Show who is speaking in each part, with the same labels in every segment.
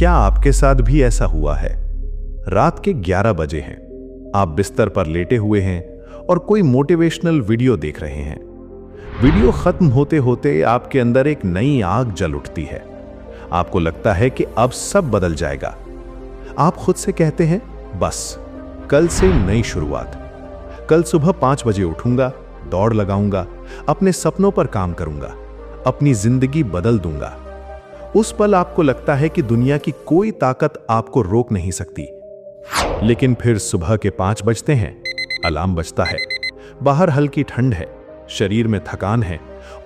Speaker 1: क्या आपके साथ भी ऐसा हुआ है? रात के 11 बजे हैं, आप बिस्तर पर लेटे हुए हैं और कोई मोटिवेशनल वीडियो देख रहे हैं। वीडियो खत्म होते होते आपके अंदर एक नई आग जल उठती है। आपको लगता है कि अब सब बदल जाएगा। आप खुद से कहते हैं, बस कल से नई शुरुआत। कल सुबह 5 बजे उठूंगा, दौड़ लगाऊंगा, अपने सपनों पर काम करूंगा, अपनी जिंदगी बदल दूंगा। उस पल आपको लगता है कि दुनिया की कोई ताकत आपको रोक नहीं सकती। लेकिन फिर सुबह के 5 बजते हैं, अलार्म बजता है, बाहर हल्की ठंड है, शरीर में थकान है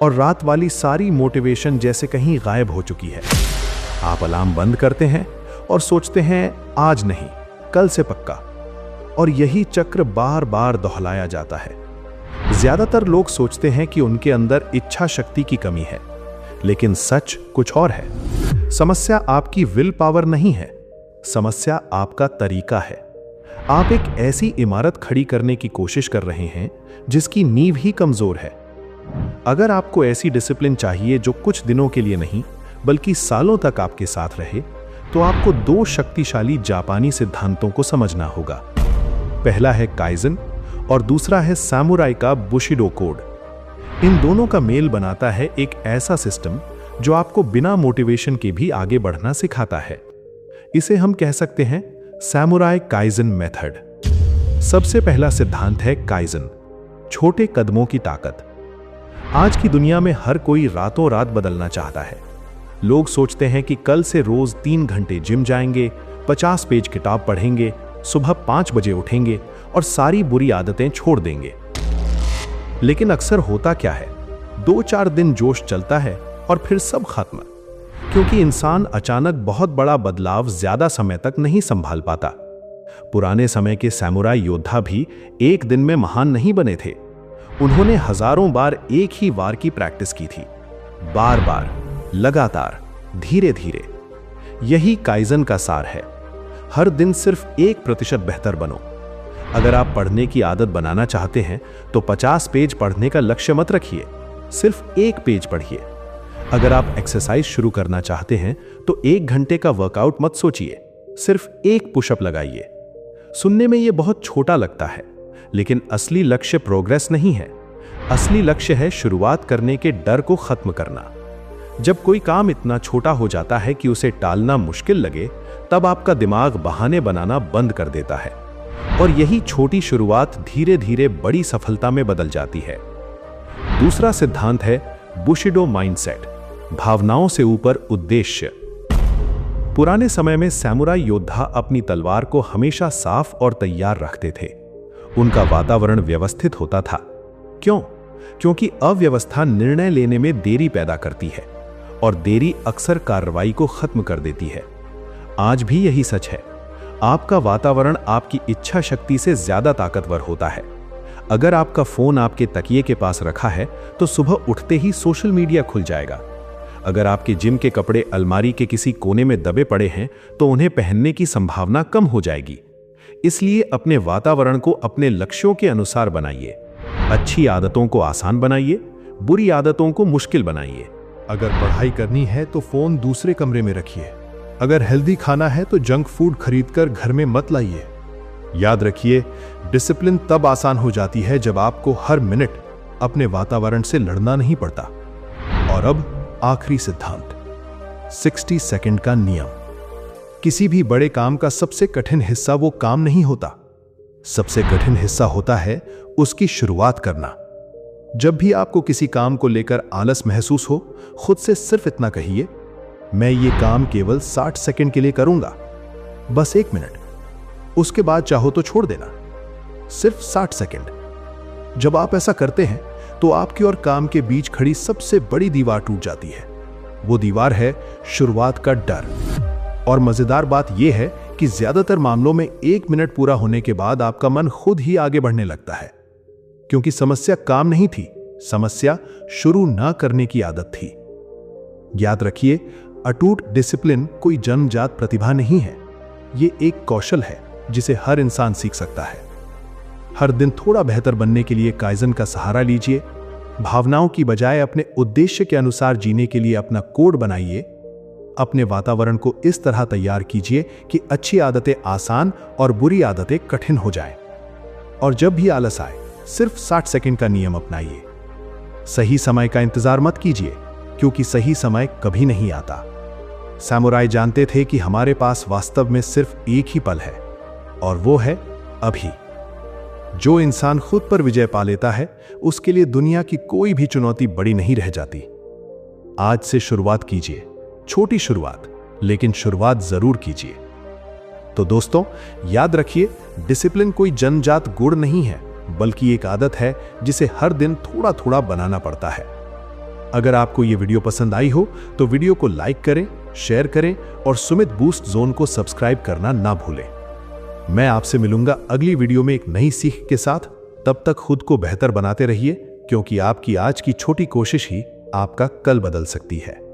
Speaker 1: और रात वाली सारी मोटिवेशन जैसे कहीं गायब हो चुकी है। आप अलार्म बंद करते हैं और सोचते हैं, आज नहीं, कल से पक्का। और यही चक्र बार बार दोहराया जाता है। ज्यादातर लोग सोचते हैं कि उनके अंदर इच्छा शक्ति की कमी है, लेकिन सच कुछ और है। समस्या आपकी विल पावर नहीं है, समस्या आपका तरीका है। आप एक ऐसी इमारत खड़ी करने की कोशिश कर रहे हैं जिसकी नींव ही कमजोर है। अगर आपको ऐसी डिसिप्लिन चाहिए जो कुछ दिनों के लिए नहीं बल्कि सालों तक आपके साथ रहे, तो आपको 2 शक्तिशाली जापानी सिद्धांतों को समझना होगा। पहला है काइजन और दूसरा है सैमुराई का बुशिडो कोड। इन दोनों का मेल बनाता है एक ऐसा सिस्टम जो आपको बिना मोटिवेशन के भी आगे बढ़ना सिखाता है। इसे हम कह सकते हैं सैमुराई काइजन मेथड। सबसे पहला सिद्धांत है काइजन, छोटे कदमों की ताकत। आज की दुनिया में हर कोई रातों रात बदलना चाहता है। लोग सोचते हैं कि कल से रोज 3 घंटे जिम जाएंगे, 50 पेज किताब पढ़ेंगे, सुबह 5 बजे उठेंगे और सारी बुरी आदतें छोड़ देंगे। लेकिन अक्सर होता क्या है, 2-4 दिन जोश चलता है और फिर सब खत्म, क्योंकि इंसान अचानक बहुत बड़ा बदलाव ज्यादा समय तक नहीं संभाल पाता। पुराने समय के सैमुराई योद्धा भी एक दिन में महान नहीं बने थे। उन्होंने हजारों बार एक ही वार की प्रैक्टिस की थी, बार बार, लगातार, धीरे धीरे। यही काइजन का सार है। हर दिन सिर्फ 1% बेहतर बनो। अगर आप पढ़ने की आदत बनाना चाहते हैं तो 50 पेज पढ़ने का लक्ष्य मत रखिए, सिर्फ 1 पेज पढ़िए। अगर आप एक्सरसाइज शुरू करना चाहते हैं तो 1 घंटे का वर्कआउट मत सोचिए, सिर्फ 1 पुशअप लगाइए। सुनने में यह बहुत छोटा लगता है, लेकिन असली लक्ष्य प्रोग्रेस नहीं है। असली लक्ष्य है शुरुआत करने के डर को खत्म करना। जब कोई काम इतना छोटा हो जाता है कि उसे टालना मुश्किल लगे, तब आपका दिमाग बहाने बनाना बंद कर देता है और यही छोटी शुरुआत धीरे धीरे बड़ी सफलता में बदल जाती है। दूसरा सिद्धांत है बुशिडो माइंडसेट, भावनाओं से ऊपर उद्देश्य। पुराने समय में सैमुराई योद्धा अपनी तलवार को हमेशा साफ और तैयार रखते थे। उनका वातावरण व्यवस्थित होता था। क्यों? क्योंकि अव्यवस्था निर्णय लेने में देरी पैदा करती है और देरी अक्सर कार्रवाई को खत्म कर देती है। आज भी यही सच है। आपका वातावरण आपकी इच्छा शक्ति से ज्यादा ताकतवर होता है। अगर आपका फोन आपके तकिए के पास रखा है तो सुबह उठते ही सोशल मीडिया खुल जाएगा। अगर आपके जिम के कपड़े अलमारी के किसी कोने में दबे पड़े हैं तो उन्हें पहनने की संभावना कम हो जाएगी। इसलिए अपने वातावरण को अपने लक्ष्यों के अनुसार बनाइए। अच्छी आदतों को आसान बनाइए, बुरी आदतों को मुश्किल बनाइए।
Speaker 2: अगर पढ़ाई करनी है तो फोन दूसरे कमरे में रखिए। अगर हेल्दी खाना है तो जंक फूड खरीदकर घर में मत लाइए। याद रखिए, डिसिप्लिन तब आसान हो जाती है जब आपको हर मिनट अपने वातावरण से लड़ना नहीं पड़ता। और अब आखिरी सिद्धांत, 60 सेकंड का नियम। किसी भी बड़े काम का सबसे कठिन हिस्सा वो काम नहीं होता, सबसे कठिन हिस्सा होता है उसकी शुरुआत करना। जब भी आपको किसी काम को लेकर आलस महसूस हो, खुद से सिर्फ इतना कहिए, मैं ये काम केवल 60 सेकंड के लिए करूंगा, बस 1 मिनट। उसके बाद चाहो तो छोड़ देना, सिर्फ 60 सेकंड। जब आप ऐसा करते हैं तो आपकी और काम के बीच खड़ी सबसे बड़ी दीवार टूट जाती है। वो दीवार है शुरुआत का डर। और मजेदार बात यह है कि ज्यादातर मामलों में 1 मिनट पूरा होने के बाद आपका मन खुद ही आगे बढ़ने लगता है, क्योंकि समस्या काम नहीं थी, समस्या शुरू ना करने की आदत थी। याद रखिए, अटूट डिसिप्लिन कोई जन्मजात प्रतिभा नहीं है, ये एक कौशल है जिसे हर इंसान सीख सकता है। हर दिन थोड़ा बेहतर बनने के लिए काइजन का सहारा लीजिए। भावनाओं की बजाय अपने उद्देश्य के अनुसार जीने के लिए अपना कोड बनाइए। अपने वातावरण को इस तरह तैयार कीजिए कि अच्छी आदतें आसान और बुरी आदतें कठिन हो जाएं। और जब भी आलस आए, सिर्फ 60 सेकंड का नियम अपनाइए। सही समय का इंतजार मत कीजिए, क्योंकि सही समय कभी नहीं आता। सैमुराई जानते थे कि हमारे पास वास्तव में सिर्फ एक ही पल है, और वो है अभी। जो इंसान खुद पर विजय पा लेता है, उसके लिए दुनिया की कोई भी चुनौती बड़ी नहीं रह जाती। आज से शुरुआत कीजिए, छोटी शुरुआत, लेकिन शुरुआत जरूर कीजिए। तो दोस्तों, याद रखिए, डिसिप्लिन कोई जन्मजात गुण नहीं है, बल्कि एक आदत है जिसे हर दिन थोड़ा थोड़ा बनाना पड़ता है। अगर आपको यह वीडियो पसंद आई हो तो वीडियो को लाइक करें, शेयर करें और सुमित बूस्ट जोन को सब्सक्राइब करना ना भूलें। मैं आपसे मिलूंगा अगली वीडियो में एक नई सीख के साथ। तब तक खुद को बेहतर बनाते रहिए, क्योंकि आपकी आज की छोटी कोशिश ही आपका कल बदल सकती है।